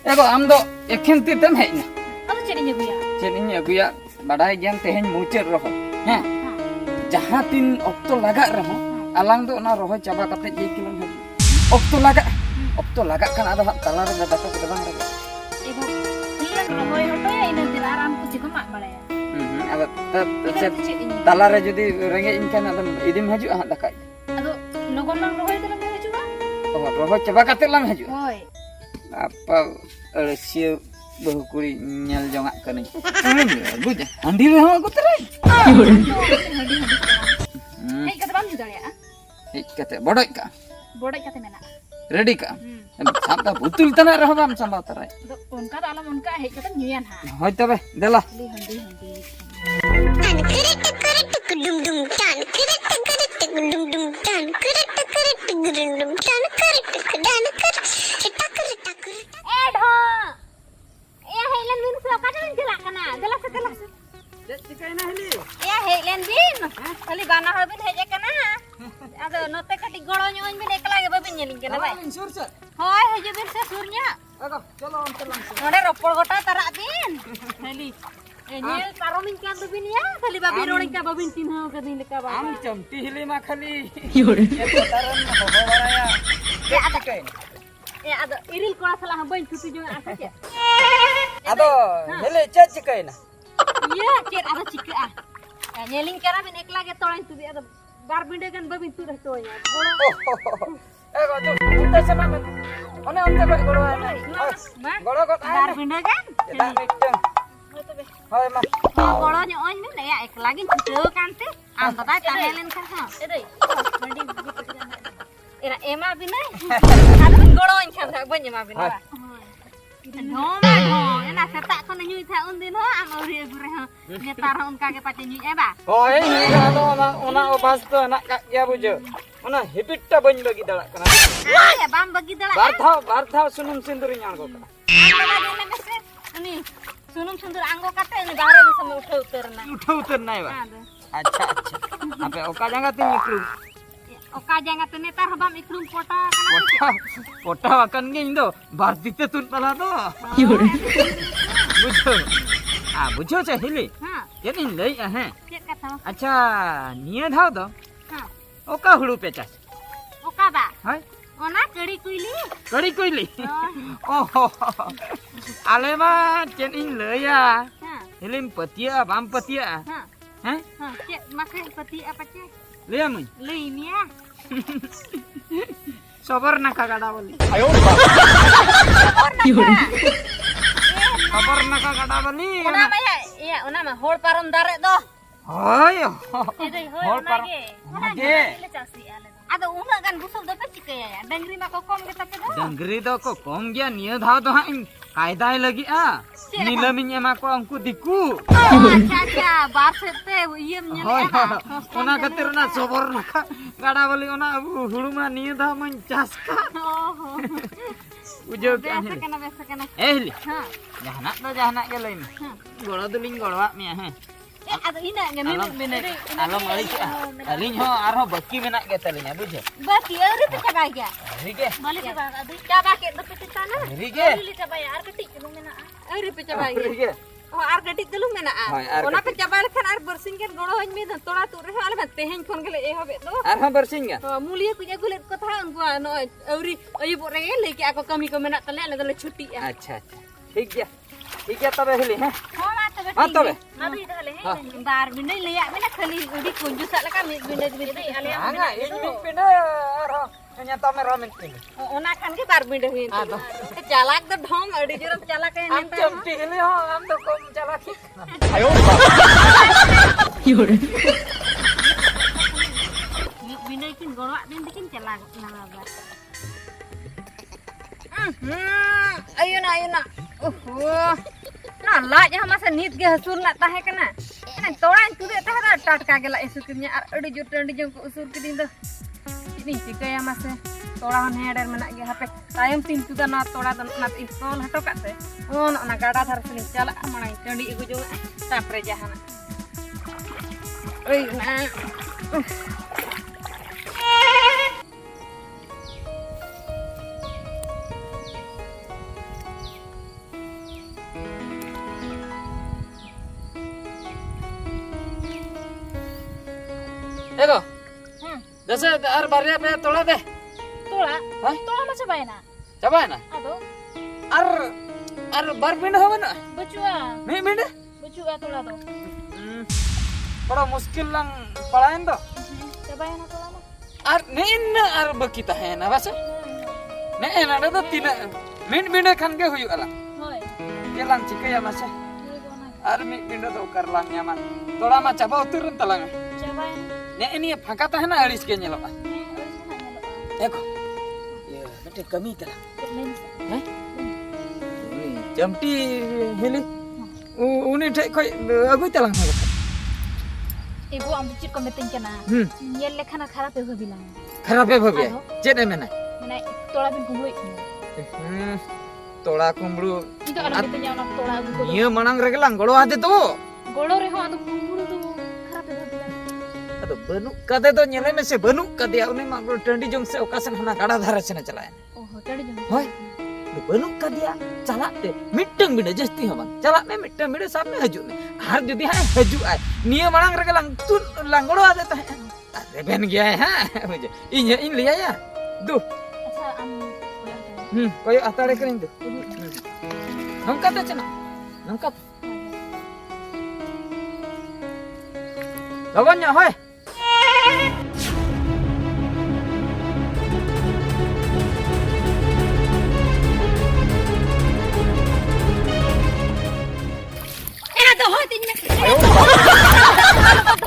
एगो आम दो एखन तीतम हेजना अब चेनी गुया चेनी अगुया बाडाय गेम तेहेन मुचेर रहो हैं जहां तीन ऑक्टो लगा रहो अलांग दो ना रहो चाबा कते जे किलोन हबी ऑक्टो लगा kan ada तला रे दादा को दबांग रे एगो तीन रहोय हटोय इन दिन आराम को चिको मा बड़ाया अब तला रे जदी रेंगे इनकान आदम इदिम हजु हा दकाय अदो लोगन lang रहोय तला मे हजुआ ओ रहो चाबा कते lang हजु होय apa Alessia bahu kuri nyal jongak kani buj andi re aku terai hei kata bam juga ya hei kata bodoi ka kata mena ready ka samta butul tana rah bam sambal terai do unka dalam unka hei kata nyuyan ha hoy tabe dela handi dum dum tan dum dum tan dum tan खाली बाना हर बिन हेजे कना आदो नते कटी गळो neon बिन एकला गे बबिन नेलिन केना बाय सुर से होय हेजे बिन से सुरnya अगो चलो हम चलम नोडे रोपड़ गोटा तरा बिन खाली ए नेल पारोमिन क्या बबिन या खाली बाबी रोणी का बबिन तीन हो कदी लेका बा आम चमटी हिली मा खाली योरे तरन हो बराया ए आदो इरिल कोड़ा सला हम बइन छुटी जो आसे के आदो हेले चे चिकैना ये चेर आदो चिका नेलिन केरा बिन एकला गे तोळाइन तुबी आदो बार बिंडे गन बबिन तु रहतो या एगो जो उनते समा ओने उनते को गोड़ो गोड़ो को बार बिंडे गन दा मिटन होय मा गोड़ो ने ओन में या एकला गे छुटो कांते आम बता ताहेलेन खा हां ए दई एरा एमा बिन आदो गोड़ो इन खा बन मा बिन नो एना सेता को न्यू था उन दिन हो आम औरी गुरे हो नेतार उनका के पाटे न्यू एबा होय नी ओना ओबास तो ना का क्या बुझो ओना हिबिटटा बन बगी दड़ा कना ए बाम बगी दड़ा बार था सुनुम सिंदूर न्याण को अनि सुनुम सिंदूर आंगो काटे अनि बाहर भी समय उठा उतरना बा अच्छा आपे ओका जंगा तीन निकलू ओका जंगा तो नेतार हबाम इकरुम पोटा अकन गे इंदो भारतीते तुन पला दो बुझो चे हिली हां येनिन लई है चेक कथा अच्छा निये धाव दो हां ओका हुड़ू पे चास ओका बा हाय ओना कड़ी कुइली ओहो आले मा चेनिन लया हां हिलिम पतिया बाम पतिया हां हैं हां चेक माके पति apa चे लिया मुई लई मिया सबर नका गाडा बोली आयो सबर नका गाडा बोली ओना में या ओना में होड़ पारम दारे दो होय ए दई होय ओना गे ले चासी आले आदो उना गन बुसुल दो पे चिकया या डंगरी मा को कम के तपे दो डंगरी दो को कम गया निय धाव दो हां कायदाय लगी आ नीलमिन एमा को हमको दिकू अच्छा बार सेते ये होय ओना खातिर ना सबर नका गाडा बोली ओना हुड़ू मा निय धाव मन चास का ओहो बुझो क्या बेस कना एहली हां जहाना के लई में गोड़ा दुलिंग गोड़वा में है ए आदो इना गे मिने आलो मरी अलिन हो आरो बक्की मेना के तलिया बुझे बाकी अरे पे चबाई गया ठीक है माले के बाद अभी चाबा के दो पे तना ठीक है ले चबाई यार कटी चलू मेना अरे पे चबाई ठीक है ओ आर कटी चलू मेना ओना पे चबाई खन आर बरसिंग के गोड़ो हन में तोड़ा तू रहे आले तेहन खन गेले ए हबे दो आर हम बरसिंगा तो मूलिया कुजा गुले कथा उनको न औरी अयु बोरे लेके आको कमी को मेना तले ले छुट्टी अच्छा ठीक है तबे हिली हैं हां तबे अभी तले है बार बिंडे ले आ मेना खाली उडी कुंजू सा लका बिंडे आले हां इन पिंडे are nya tome romin ini ona kan ke bar bindo hin jalak to dhom adi jor jalak ke am chomti hili ho am to kom jalak ayo yore bindo kin gorok din bikin jalak nalaga ayuna ना लाज हम से नीत के हसूर ला ताहे कना ना तोड़ा तुदे ताहे टाटका के ला एसु किnya ar अडी जो टंडी जो उसुर किदिन दो ini चिकया मासे तोड़ा हन हेडर मना गे हापे तायम तीन तुदा ना तोड़ा दन ना इंस्टॉल हटो काते ओन ना गाडा धर से चला मना टंडी एगु जो तापरे जहाना ओई ना देखो जैसे अर बारिया पे तोड़ा दे तोड़ा हाँ? तोड़ा मचा बायना चबा है ना अदो अर अर बार पिंड होगा ना बचुआ मैं पिंड बचुआ तोड़ा दो बड़ा मुश्किल लंग पढ़ाएं तो चबायना तोड़ा मा अर नहीं ना अर बकीता है ना बस नहीं ना तो तीन मिन मिन खान के हुई अला होय ये लंग चिके या मासे अर मिन मिन तो कर लंग या मान तोड़ा मा चबा उतरन तलंग चबायना ने ini फाका tahan alis ke nyelok eko ya mete kami kala eh ini jamti hili uni thai khoi agui talang ha ibu am bicit ko metin kana yel lekhana kharape hobilang kharape hobi chet e mena mane tola bin kumui tola kumbru itu ada bitnya ona tola agu ko niya manang regelang golo ade to golo reho adu kumburu tu kharape hobilang ado banuk kade to nyele me se banuk kade uni ma टंडी जंग से ओकासन हना गाड़ा धारा से चलाए ओहो टंडी जंग होय बनuk kadiya चलाते मिट्टंग बिना जस्ती हबन चलाते मिट्टंग बिना साब में हजू में हर जदी है हजू आए निया मांग रे लंग तू लंगड़ो आदे ता अरे बन गया है हां मुझे इन लिया या दो अच्छा am कोई आताड़े करें दो हम का चना हम का लगन होय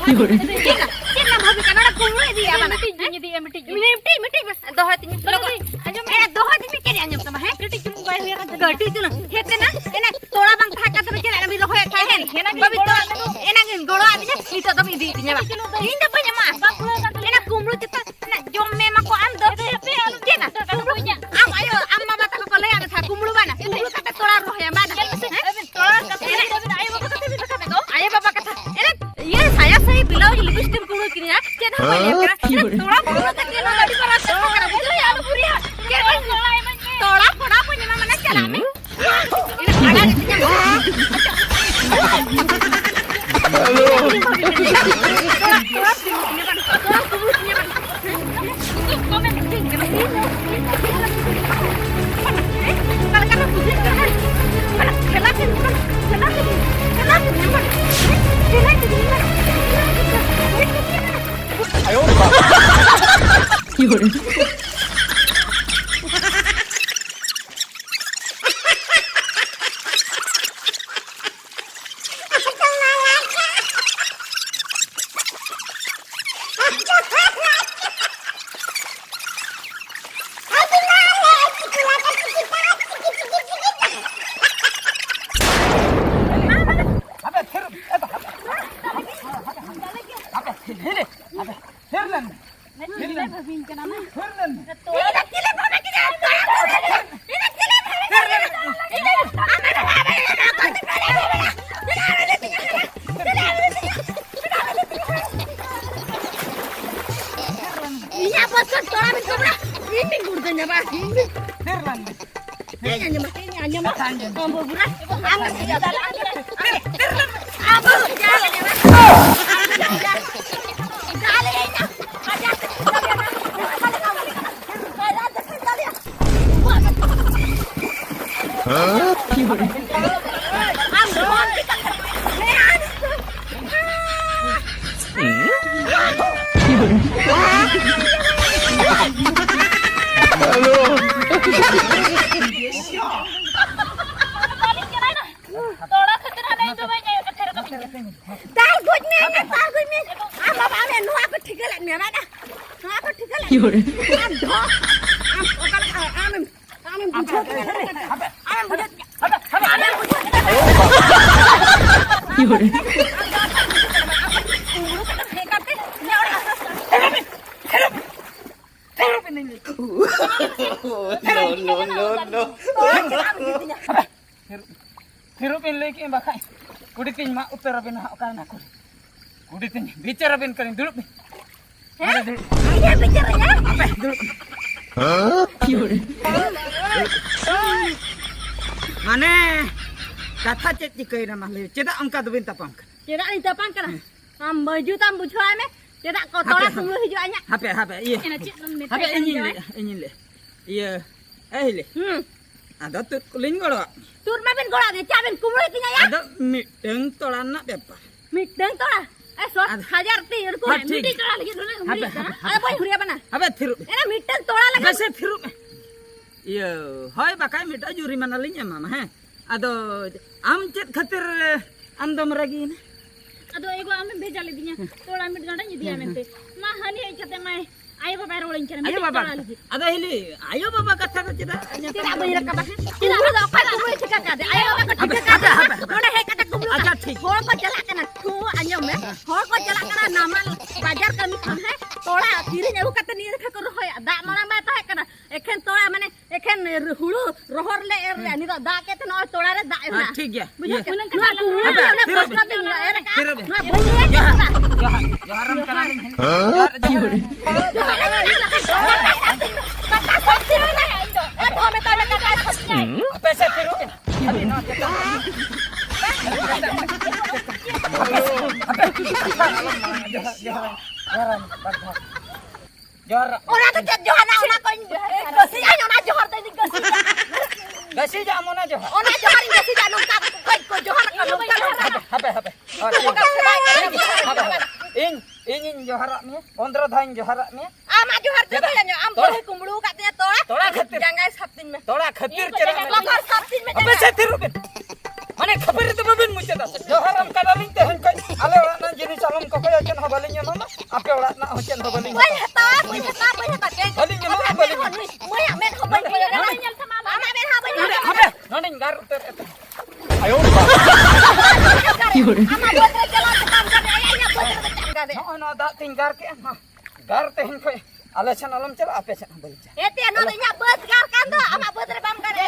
Cina भाभी का ना कुंगले दिया बना मिट्टी बस दोहा तीन लोगो अंजम ए दोहा तीन के अंजम तमा है मिट्टी चुम बाय हुआ गटी तुन हेते ना एना तोड़ा बंग फाका तब चला ना भी लोहे खाए है भाभी तो एना गोड़ो आदि इतो तब इदी तिnya बा इन द पnya मा एना कुंगlu चिता ना जम में मा को आम दो cina कुंगlunya am ayo amma bata ko le ada था कुंगlu bana कुंगlu kata तोड़ा rohe bana तोड़ा kata ayo बाबा kata एना ये saya ब्लाउज लिपस्टिक कुंगlu किनी ना के ना बोले तोड़ा कुंगlu तक के लड़ी पर आ करा बुझो यार पुरिया के तोड़ा पड़ा पुnya mana चला में इन खड़ा Ayo. Hirup in lagi yang bakai. Kuditin mak utara bin hak kan aku. Kuditin bicara bin kan dulu. Ayah bicara ya. Apa dulu? Mana? Kata cek dikai nama le. Cedak angka tu bin tapang. Cedak ni tapang kan? Baju tam bujuai me. Cedak kau tolak semua hijau banyak. Apa iya. Apa ini le. Iya. Le. Ada tu kuling golo. Tur ma ben gola de chaben kumul tinya ya. Ada mideng tolan nak bepa. Mideng tola. So hajar ti ko midi tola lagi dulu. Ada boy huri apa na? Apa thiru? Era mideng tola lagi. Bese thiru. Iya, hoy bakai mita juri manalinya mama he. Ado am chet khatir am dom ragi na. Ado ego ame beja le dinya. Tola mid ganda ni dia mente. Ma hani ai chate mai ayo baba rolin chana. Ayo baba. Ada hili. Ayo baba kata ka ceda. Tidak boleh rakaba. Tidak boleh apa kumul cekak ada. Ayo baba cekak ada. Nona he kata kumul. Acha ठीक. Hor ko jala kana tu anjom me. Hor ko jala kana namal bajar kami kan he. Tola kiri nyabu kata ni rekha ko rohoy. Da mana ma ta kana. Ekhen tola mane ekhen hulu rohor le er ni da ke to no tola re da na. ठीक है. Bujuk kunan kana kumul. Na posna tin era ka. Na boleh. Haram kana ni. Apa saya thiru? Johar. Orang tu cak Johana ona ko gasi ayo na Johar tadi gasi. Gasi ja amona johar. Ona Johar gasi ja nungka ko Johar ka nungka. Apa. In johar me. 15 dhain johar me. Ama Johar tu ya am boleh kumbulu katanya tola. Tola khatir. Jangan sabtin me. Tola khatir chera. Lokar sabtin me. Apa saya thiru? Mane khabar itu babin mucet. Joharam kadaling teh kan. Ale orang nan jenis salam ko koyo chen habalinya mama. Ape orang nak hochen habalinya. Woi hata. Balinya mama balinya. Moi amen ko ban ko ya. Ama men ha ban. Apa? Noning gar ter. Ayo. Ama buat jalan kam ka ayahnya buat bercanda ka de. No da tinggar ke. Gar teh ko. Ale chen alam cel ape chen habalinya. Ete no nya bus gar kan do ama bus rebam ka de.